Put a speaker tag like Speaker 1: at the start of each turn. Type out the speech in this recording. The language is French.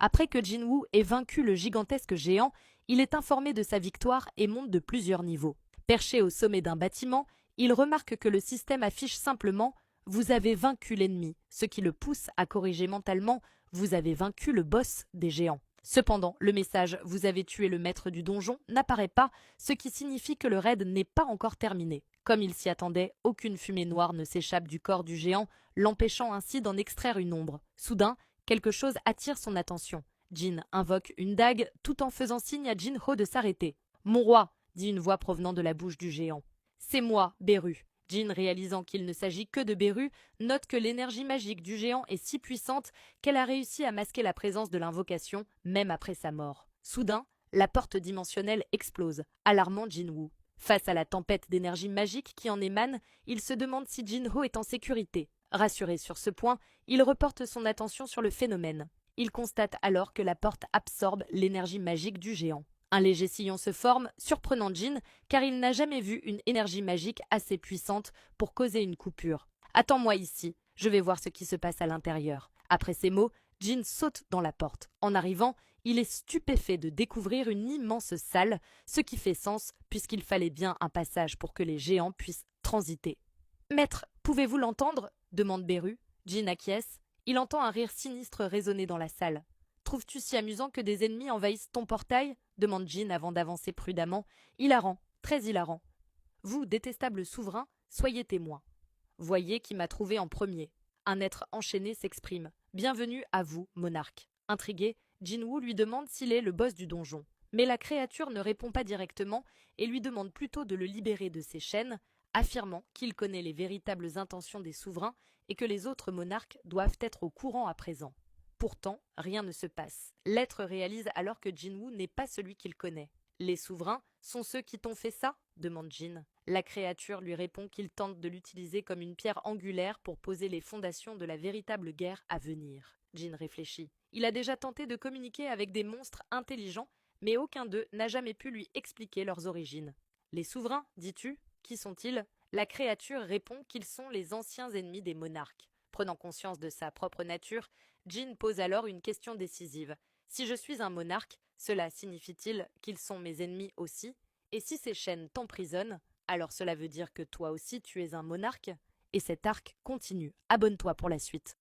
Speaker 1: Après que Jinwoo ait vaincu le gigantesque géant, il est informé de sa victoire et monte de plusieurs niveaux. Perché au sommet d'un bâtiment, il remarque que le système affiche simplement « Vous avez vaincu l'ennemi », ce qui le pousse à corriger mentalement « Vous avez vaincu le boss des géants ». Cependant, le message « Vous avez tué le maître du donjon » n'apparaît pas, ce qui signifie que le raid n'est pas encore terminé. Comme il s'y attendait, aucune fumée noire ne s'échappe du corps du géant, l'empêchant ainsi d'en extraire une ombre. Soudain, quelque chose attire son attention. Jin invoque une dague tout en faisant signe à Jinho de s'arrêter. « Mon roi !» dit une voix provenant de la bouche du géant. « C'est moi, Beru. » Jin, réalisant qu'il ne s'agit que de Beru, note que l'énergie magique du géant est si puissante qu'elle a réussi à masquer la présence de l'invocation, même après sa mort. Soudain, la porte dimensionnelle explose, alarmant Jinwoo. Face à la tempête d'énergie magique qui en émane, il se demande si Jinho est en sécurité. Rassuré sur ce point, il reporte son attention sur le phénomène. Il constate alors que la porte absorbe l'énergie magique du géant. Un léger sillon se forme, surprenant Jin, car il n'a jamais vu une énergie magique assez puissante pour causer une coupure. « Attends-moi ici, je vais voir ce qui se passe à l'intérieur. » Après ces mots, Jin saute dans la porte. En arrivant, il est stupéfait de découvrir une immense salle, ce qui fait sens puisqu'il fallait bien un passage pour que les géants puissent transiter. « Maître, pouvez-vous l'entendre » demande Beru. Jin acquiesce. Il entend un rire sinistre résonner dans la salle. « Trouves-tu si amusant que des ennemis envahissent ton portail ?» demande Jin avant d'avancer prudemment. « Hilarant, très hilarant. Vous, détestable souverain, soyez témoin. Voyez qui m'a trouvé en premier. » Un être enchaîné s'exprime. « Bienvenue à vous, monarque. » Intrigué, Jinwoo lui demande s'il est le boss du donjon. Mais la créature ne répond pas directement et lui demande plutôt de le libérer de ses chaînes, affirmant qu'il connaît les véritables intentions des souverains et que les autres monarques doivent être au courant à présent. Pourtant, rien ne se passe. L'être réalise alors que Jinwoo n'est pas celui qu'il connaît. « Les souverains sont ceux qui t'ont fait ça ?» demande Jin. La créature lui répond qu'il tente de l'utiliser comme une pierre angulaire pour poser les fondations de la véritable guerre à venir. Jin réfléchit. Il a déjà tenté de communiquer avec des monstres intelligents, mais aucun d'eux n'a jamais pu lui expliquer leurs origines. « Les souverains, dis-tu ? Qui sont-ils » La créature répond qu'ils sont les anciens ennemis des monarques. Prenant conscience de sa propre nature, Jin pose alors une question décisive. Si je suis un monarque, cela signifie-t-il qu'ils sont mes ennemis aussi? Et si ces chaînes t'emprisonnent, alors cela veut dire que toi aussi tu es un monarque? Et cet arc continue. Abonne-toi pour la suite.